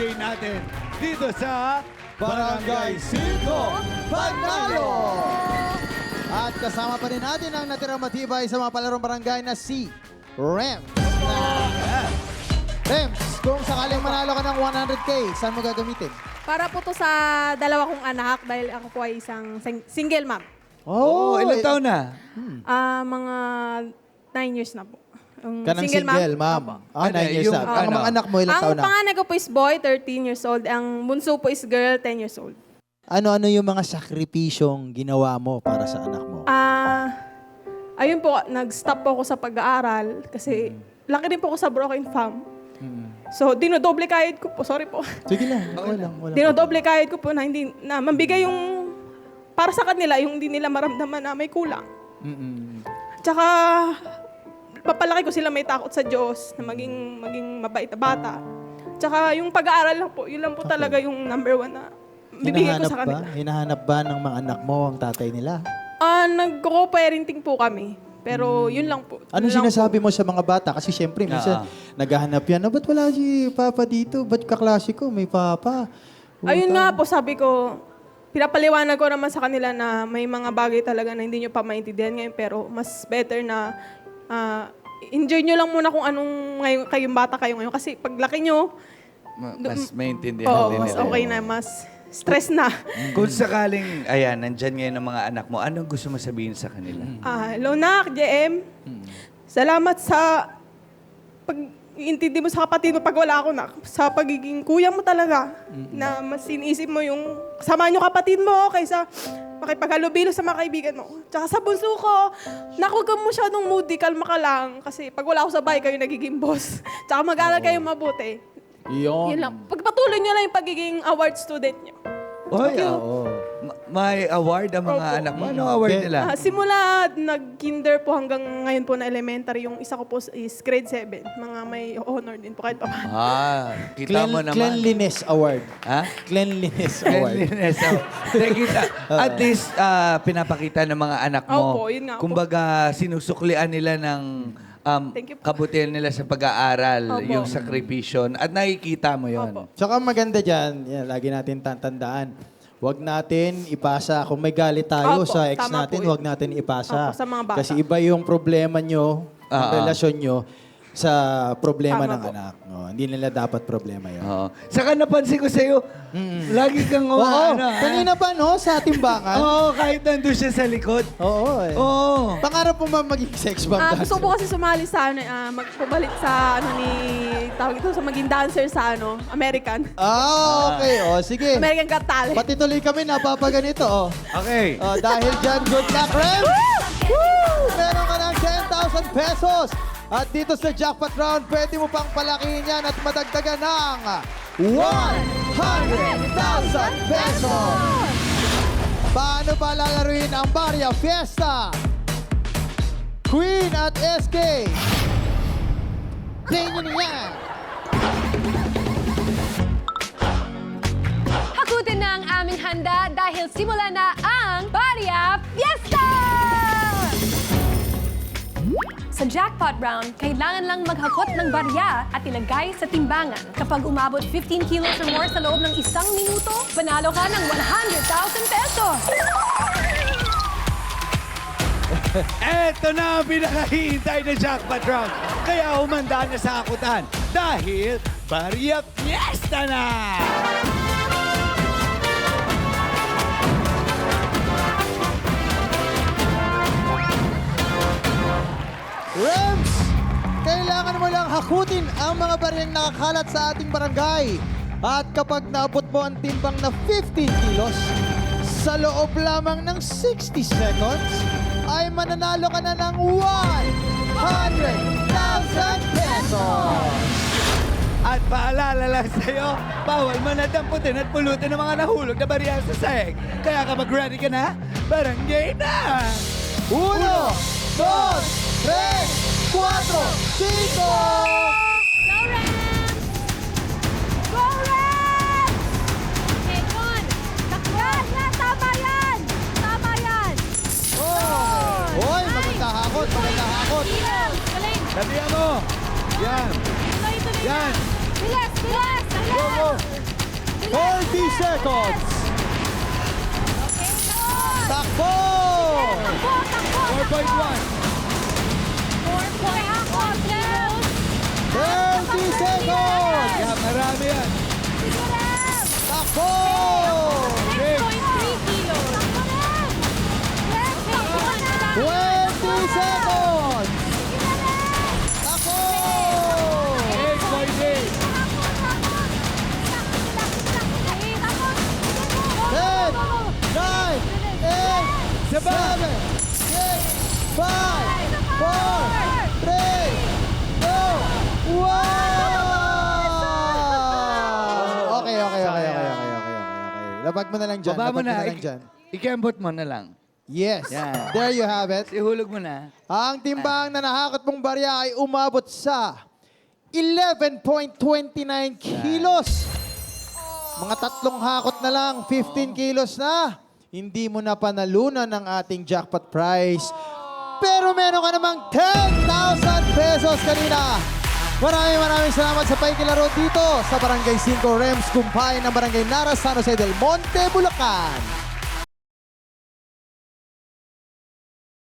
game natin dito sa Barangay 5 Panalo! At kasama pa rin natin ang natirang matibay sa mga palarong barangay na si Rems. Rems, kung sakaling manalo ka ng 100K, saan mo gagamitin? Para po to sa dalawa kong anak dahil ako po ay isang single mom. Oh, ilang taon na? Mga 9 years na po. Ang Ka ng single, ma'am. Opo. Ah, 9 years yung na. Ang ano? mga anak mo, ilang taon Ang na? panganay ko po is boy, 13 years old. Ang bunso po is girl, 10 years old. Ano-ano yung mga sakripisyong ginawa mo para sa anak mo? Ayun po, nag-stop po ako sa pag-aaral kasi laki din po ako sa broken farm. So, dinodoble kahit ko po. Sorry po. Sige lang. Walang. Dinodoble kahit ko po na hindi na mambigay yung para sa kanila, yung hindi nila maramdaman na may kulang. Tsaka, papalaki ko sila may takot sa Diyos na maging mabait na bata. Tsaka yung pag-aaral lang po, yun lang po talaga yung number one na bibigay ko sa kanila. Hinahanap ba ng mga anak mo ang tatay nila? Nag-co-parenting po kami. Pero yun lang po. Anong Yun lang sinasabi mo sa mga bata? Kasi syempre, minsan, naghahanap yan. Ba't wala si Papa dito? Ba't kaklase ko? May Papa. Ayun nga po, sabi ko, pinapaliwanag ko naman sa kanila na may mga bagay talaga na hindi nyo pa maintindihan ngayon, pero mas better na enjoy nyo lang muna kung anong ngayon, kayong bata kayo ngayon. Kasi paglaki nyo, Mas maintindihan oo, din mas nila. okay na, mas stress na. Kung sakaling, ayan, nandyan ngayon ang mga anak mo, anong gusto mo sabihin sa kanila? Hello nak, JM. Salamat sa pag-iintindi mo sa kapatid mo pag wala ako na. Sa pagiging kuya mo talaga. Na mas iniisip mo yung kasama nyo kapatid mo kaysa makipaghalubilo sa mga kaibigan mo. Tsaka sa bunso ko, naku, huwag mo masyadong moody, kalma ka lang. Kasi pag wala ako sa bahay, kayo nagiging boss. Tsaka mag-aaral kayo mabuti. Yun lang. Pagpatuloy nyo lang yung pagiging award student nyo. Oy, may award ang mga Opo. anak mo. Anong award nila? Simula nag-kinder po hanggang ngayon po na elementary, yung isa ko po is grade 7. Mga may honor din po kahit pa paano. Kita mo naman. Cleanliness Award. Ha? Cleanliness Award. Cleanliness. Kita. At least, pinapakita ng mga anak mo. Opo, yun nga po. Kumbaga, sinusuklian nila ng Thank you po. kabutihan nila sa pag-aaral, Opo. yung sakripisyon. At nakikita mo yon. Opo. Tsaka maganda dyan, yan, lagi natin tatandaan. Huwag natin ipasa. Kung may galit tayo Opo, sa ex tama natin, po yun. huwag natin ipasa. Opo, sa mga bata. Kasi iba yung problema nyo, ang relasyon nyo, sa problema Tama ng po. anak. No, hindi nila dapat problema yun. Oo. Saka napansin ko sa'yo, lagi kang Oo, kanina pa no, sa timbangan. Oo, kahit nandun siya sa likod. Oo, eh. Oo. Pangarap mo ba maging sex bomb dancer? Gusto ko kasi sumali sa magpabalik sa tawag ito sa maging dancer sa American. Okay. O, sige. American Got Talent. Pati tuloy kami napapaganito. Okay. Dahil dyan, good luck, Rem! Woo! Meron ka ng 10,000 pesos. At dito sa jackpot round, pwede mo pang palakihin yan at madagdagan ng 100,000 pesos. Paano ba lalaruin ang Barya Fiesta? Queen at SK. Play nyo na yan. Hakutin na ang aming handa dahil simula na ang Barya Fiesta! Sa jackpot round, kailangan lang maghakot ng barya at ilagay sa timbangan. Kapag umabot 15 kilos or more sa loob ng 1 minuto, panalo ka ng 100,000 pesos! Eto na ang pinakahihintay na jackpot round. Kaya humanda na sa akutan dahil Barya Fiesta na! Rems, kailangan mo lang hakutin ang mga baryang nakakalat sa ating barangay. At kapag naabot mo ang timbang na 15 kilos, sa loob lamang ng 60 seconds, ay mananalo ka na ng 100,000 pesos! At paalala lang sa'yo, bawal manadamputin at pulutin ng mga nahulog na barya sa sahig. Kaya kapag ready ka na, barangay na! 1, 2, 3, 4, 5! Go, Rams! Go, Rams! Ekon! Takyan! Tama yan! Tama yan! Hoy, maganda hakot, maganda hakot. Ilaw! Galing! Sabihan mo! Yan! Tuloy-tuloy Yan! Bilis! Bilis! Bilis! 40 seconds. Takbo! Takbo! Takbo! 30 seconds. Kaya marami yan. Takbo! 20 seconds. Takbo! 8.8. 10, 9, 8, 7, 6, 5, 4, 3, 2, 1! Okay. Labag mo na lang dyan. Baba mo labag na. lang dyan. Ikembot mo na lang. Yes. Yan. There you have it. Ihulog mo na. Ang timbang na nahakot mong barya ay umabot sa 11.29 kilos. Mga tatlong hakot na lang, 15 kilos na. Hindi mo na panalunan ang ating jackpot prize. Pero meron ka namang 10,000 pesos kanina. Maraming salamat sa pakikilaro dito sa Barangay 5 Rems, Kumpay ng Barangay Nara, San Jose del Monte, Bulacan.